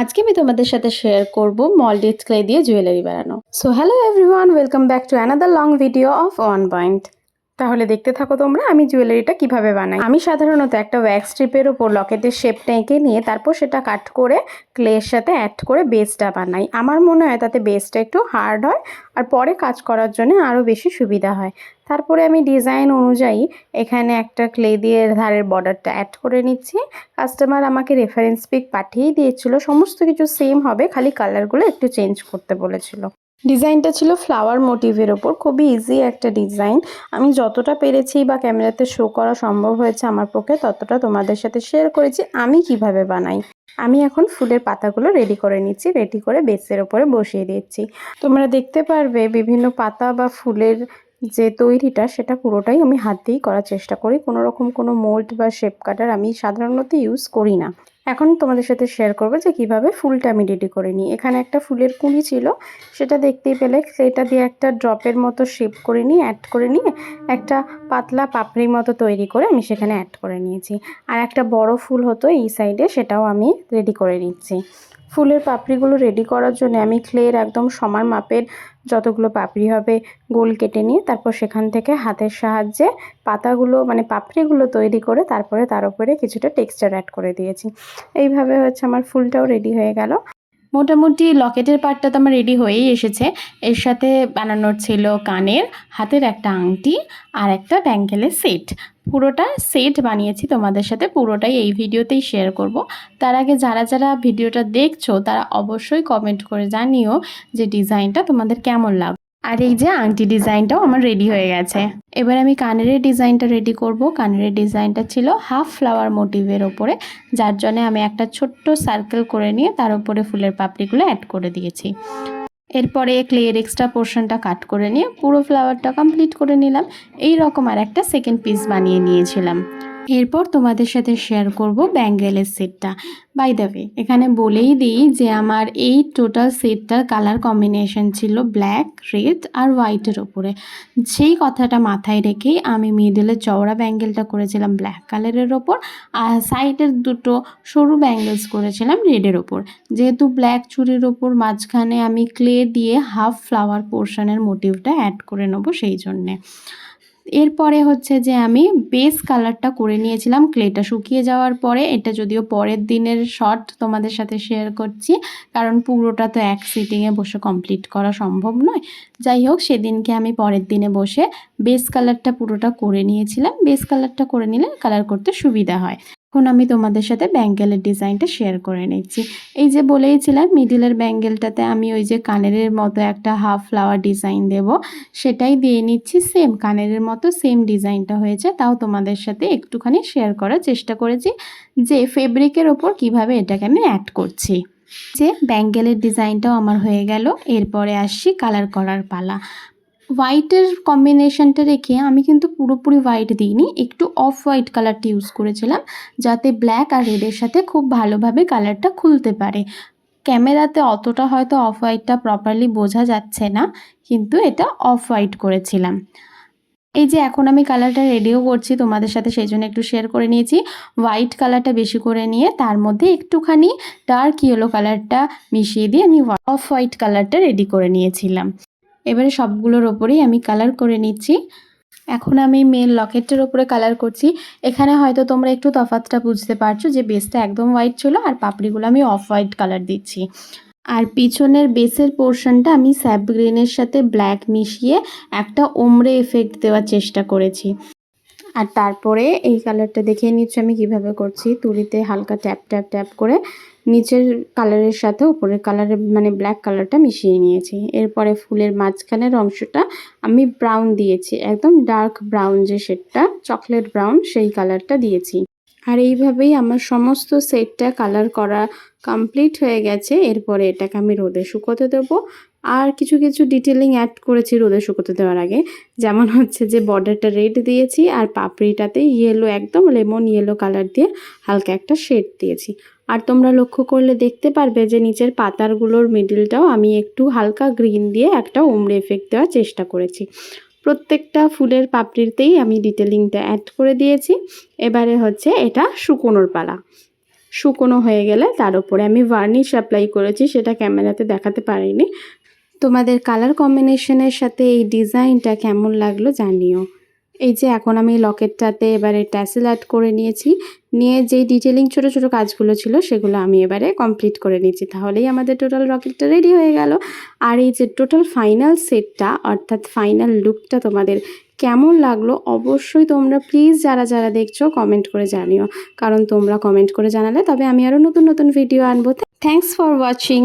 আজকে আমি তোমাদের সাথে শেয়ার করব মল্ডেড ক্লে দিয়ে জুয়েলারি বানানো। So hello everyone, welcome back to another long video of one point. তাহলে দেখতে থাকো তোমরা আমি জুয়েলারিটা কিভাবে বানাই। আমি সাধারণত একটা ওয়্যাক্স স্ট্রিপের উপর লকেটের শেপটা এঁকে নিয়ে তারপর সেটা কাট করে ক্লের সাথে অ্যাড করে বেসটা বানাই। আমার মনে হয় তাতে বেসটা একটু হার্ড হয় আর পরে কাজ করার জন্য আরও বেশি সুবিধা হয়। তারপরে আমি ডিজাইন অনুযায়ী এখানে একটা ক্লে দিয়ে ধারের বর্ডারটা অ্যাড করে নিচ্ছি। কাস্টমার আমাকে রেফারেন্স পিক পাঠিয়েই দিয়েছিল, সমস্ত কিছু সেম হবে, খালি কালারগুলো একটু চেঞ্জ করতে বলেছিল। ডিজাইনটা ছিল ফ্লাওয়ার মোটিভের ওপর, খুবই ইজি একটা ডিজাইন। আমি যতটা পেরেছি বা ক্যামেরাতে শো করা সম্ভব হয়েছে আমার পক্ষে ততটা তোমাদের সাথে শেয়ার করেছি আমি কিভাবে বানাই। আমি এখন ফুলের পাতাগুলো রেডি করে নিচ্ছি, রেডি করে বেসের ওপরে বসিয়ে দিচ্ছি। তোমরা দেখতে পারবে বিভিন্ন পাতা বা ফুলের যে তৈরিটা সেটা পুরোটাই আমি হাত দিয়েই করার চেষ্টা করি। কোনো রকম কোনো মোল্ড বা শেপ কাটার আমি সাধারণত ইউজ করি না। এখন তোমাদের সাথে শেয়ার করবো যে কিভাবে ফুলটা আমি রেডি করে নিই। এখানে একটা ফুলের কুঁড়ি ছিল, সেটা দেখতেই পেলে সেটা দিয়ে একটা ড্রপের মতো শেপ করে নিয়ে অ্যাড করে নিয়ে একটা পাতলা পাপড়ির মতো তৈরি করে আমি সেখানে অ্যাড করে নিয়েছি। আর একটা বড় ফুল হতো এই সাইডে, সেটাও আমি রেডি করে নিচ্ছি। ফুলের পাপড়িগুলো রেডি করার জন্য আমি ক্লের একদম সমান মাপের যতগুলো পাপড়ি হবে গোল কেটে নিয়ে তারপর সেখান থেকে হাতের সাহায্যে পাতাগুলো মানে পাপড়িগুলো তৈরি করে তারপরে তার উপরে কিছুটা টেক্সচার অ্যাড করে দিয়েছি। এইভাবে হচ্ছে আমার ফুলটাও রেডি হয়ে গেল। মোটামুটি লকেটের পার্টটা তো আমার রেডি হয়েই এসেছে। এর সাথে বানানোর ছিল কানের, হাতের একটা আংটি আর একটা ব্যাঙ্গেলের সেট। পুরোটা সেট বানিয়েছি, তোমাদের সাথে পুরোটাই এই ভিডিওতেই শেয়ার করব। তার আগে যারা যারা ভিডিওটা দেখছো তারা অবশ্যই কমেন্ট করে জানিও যে ডিজাইনটা তোমাদের কেমন লাগবে। আর এই যে আংটি ডিজাইনটাও আমার রেডি হয়ে গেছে। এবার আমি কানের ডিজাইনটা রেডি করব। কানের ডিজাইনটা ছিল হাফ ফ্লাওয়ার মোটিভের ওপরে, যার জন্য আমি একটা ছোট্ট সার্কেল করে নিয়ে তার উপরে ফুলের পাপড়িগুলো অ্যাড করে দিয়েছি। এরপরে ক্লের এক্সট্রা পোর্শনটা কাট করে নিয়ে পুরো ফ্লাওয়ারটা কমপ্লিট করে নিলাম। এই রকম আর একটা সেকেন্ড পিস বানিয়ে নিয়েছিলাম। এরপর তোমাদের সাথে শেয়ার করব ব্যাঙ্গেলের সেটটা। বাই দ্য ওয়ে এখানে বলেই দিই যে আমার এই টোটাল সেটটার কালার কম্বিনেশন ছিল ব্ল্যাক, রেড আর হোয়াইটের ওপরে। সেই কথাটা মাথায় রেখেই আমি মিডলে চওড়া ব্যাঙ্গেলটা করেছিলাম ব্ল্যাক কালারের ওপর আর সাইডের দুটো সরু ব্যাঙ্গেলস করেছিলাম রেডের ওপর। যেহেতু ব্ল্যাক চুড়ির ওপর মাঝখানে আমি ক্লে দিয়ে হাফ ফ্লাওয়ার পোর্শনের মোটিভটা অ্যাড করে নেবো সেই জন্যে। এরপরে হচ্ছে যে আমি বেস কালারটা করে নিয়েছিলাম ক্লেটা শুকিয়ে যাওয়ার পরে। এটা যদিও পরের দিনের শট তোমাদের সাথে শেয়ার করছি, কারণ পুরোটা তো এক সিটিংয়ে বসে কমপ্লিট করা সম্ভব নয়। যাই হোক, সেদিনকে আমি পরের দিনে বসে বেস কালারটা পুরোটা করে নিয়েছিলাম। বেস কালারটা করে নিলে কালার করতে সুবিধা হয়। এখন আমি তোমাদের সাথে ব্যাঙ্গেলের ডিজাইনটা শেয়ার করে নিচ্ছি। এই যে বলেইছিলাম মিডিলের ব্যাঙ্গেলটাতে আমি ওই যে কানেরের মতো একটা হাফ ফ্লাওয়ার ডিজাইন দেব, সেটাই দিয়ে নিচ্ছি। সেম কানেরের মতো সেম ডিজাইনটা হয়েছে, তাও তোমাদের সাথে একটুখানি শেয়ার করার চেষ্টা করেছি যে ফেব্রিকের ওপর কিভাবে এটাকে আমি অ্যাড করছি। যে ব্যাঙ্গেলের ডিজাইনটাও আমার হয়ে গেল। এরপরে আসছি কালার করার পালা। হোয়াইটের কম্বিনেশনটা রেখে আমি কিন্তু পুরোপুরি হোয়াইট দিইনি, একটু অফ হোয়াইট কালারটা ইউজ করেছিলাম যাতে ব্ল্যাক আর রেডের সাথে খুব ভালোভাবে কালারটা খুলতে পারে। ক্যামেরাতে অতটা হয়তো অফ হোয়াইটটা প্রপারলি বোঝা যাচ্ছে না, কিন্তু এটা অফ হোয়াইট করেছিলাম। এই যে এখন আমি কালারটা রেডিও করছি তোমাদের সাথে, সেই জন্য একটু শেয়ার করে নিয়েছি। হোয়াইট কালারটা বেশি করে নিয়ে তার মধ্যে একটুখানি ডার্ক ইয়েলো কালারটা মিশিয়ে দিয়ে আমি অফ হোয়াইট কালারটা রেডি করে নিয়েছিলাম। এবারে সবগুলোর ওপরেই আমি কালার করে নিচ্ছি। এখন আমি মেন লকেটটার ওপরে কালার করছি। এখানে হয়তো তোমরা একটু তফাৎটা বুঝতে পারছো যে বেসটা একদম হোয়াইট ছিল আর পাপড়িগুলো আমি অফ হোয়াইট কালার দিচ্ছি। আর পিছনের বেসের পোর্শনটা আমি স্যাপ গ্রিনের সাথে ব্ল্যাক মিশিয়ে একটা ওমরে এফেক্ট দেওয়ার চেষ্টা করেছি। আর তারপরে এই কালারটা দেখিয়ে নিচ্ছি আমি কিভাবে করছি। তুলিতে হালকা ট্যাপ ট্যাপ ট্যাপ করে নিচের কালারের সাথে উপরের কালারের মানে ব্ল্যাক কালারটা মিশিয়ে নিয়েছি। এরপরে ফুলের মাঝখানের অংশটা আমি ব্রাউন দিয়েছি, একদম ডার্ক ব্রাউন যে শেডটা চকলেট ব্রাউন সেই কালারটা দিয়েছি। আর এইভাবেই আমার সমস্ত সেটটা কালার করা কমপ্লিট হয়ে গেছে। এরপরে এটাকে আমি রোদে শুকোতে দেবো। আর কিছু কিছু ডিটেলিং অ্যাড করেছি রোদে শুকোতে দেওয়ার আগে, যেমন হচ্ছে যে বর্ডারটা রেড দিয়েছি আর পাপড়িটাতে ইয়েলো একদম লেমন ইয়েলো কালার দিয়ে হালকা একটা শেড দিয়েছি। আর তোমরা লক্ষ্য করলে দেখতে পারবে যে নিচের পাতারগুলোর মিডিলটাও আমি একটু হালকা গ্রিন দিয়ে একটা ওমরে এফেক্ট দেওয়ার চেষ্টা করেছি। প্রত্যেকটা ফুলের পাপড়িতেই আমি ডিটেলিংটা অ্যাড করে দিয়েছি। এবারে হচ্ছে এটা শুকোনোর পালা। শুকনো হয়ে গেলে তার উপরে আমি ভার্নিশ অ্যাপ্লাই করেছি, সেটা ক্যামেরাতে দেখাতে পারিনি। তোমাদের কালার কম্বিনেশনের সাথে এই ডিজাইনটা কেমন লাগলো জানিও। এই যে এখন আমি লকেটটাতে এবারে ট্যাসেল অ্যাড করে নিয়েছি, নিয়ে যেই ডিটেলিং ছোট ছোট কাজগুলো ছিল সেগুলো আমি এবারে কমপ্লিট করে নিয়েছি। তাহলেই আমাদের টোটাল রকেটটা রেডি হয়ে গেল। আর এই যে টোটাল ফাইনাল সেটটা অর্থাৎ ফাইনাল লুকটা তোমাদের কেমন লাগলো অবশ্যই তোমরা প্লিজ যারা যারা দেখছো কমেন্ট করে জানিও, কারণ তোমরা কমেন্ট করে জানালে তবে আমি আরও নতুন নতুন ভিডিও আনবো। Thanks for watching.